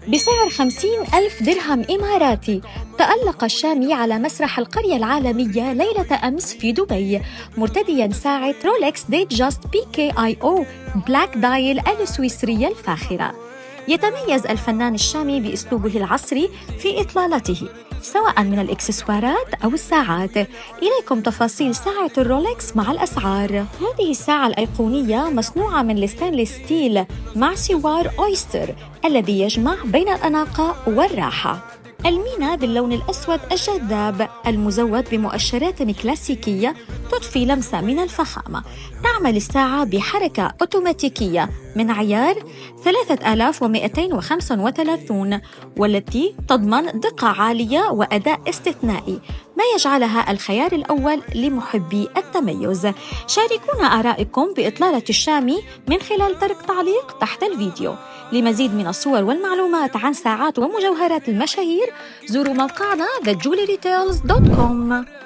بسعر 50,000 درهم إماراتي. تألق الشامي على مسرح القرية العالمية ليلة أمس في دبي مرتدياً ساعة رولكس ديت جاست PKIO بلاك دايل السويسرية الفاخرة. يتميز الفنان الشامي بأسلوبه العصري في إطلالته سواء من الإكسسوارات أو الساعات. إليكم تفاصيل ساعة الرولكس مع الأسعار. هذه الساعة الأيقونية مصنوعة من الستانلس ستيل مع سوار أويستر الذي يجمع بين الأناقة والراحة. المينا باللون الأسود الجذاب المزود بمؤشرات كلاسيكية تضفي لمسة من الفخامة. تعمل الساعة بحركة أوتوماتيكية من عيار 3235 والتي تضمن دقة عالية وأداء استثنائي، ما يجعلها الخيار الأول لمحبي التميز. شاركونا آرائكم بإطلالة الشامي من خلال ترك تعليق تحت الفيديو. لمزيد من الصور والمعلومات عن ساعات ومجوهرات المشاهير زوروا موقعنا thejewelrytales.com.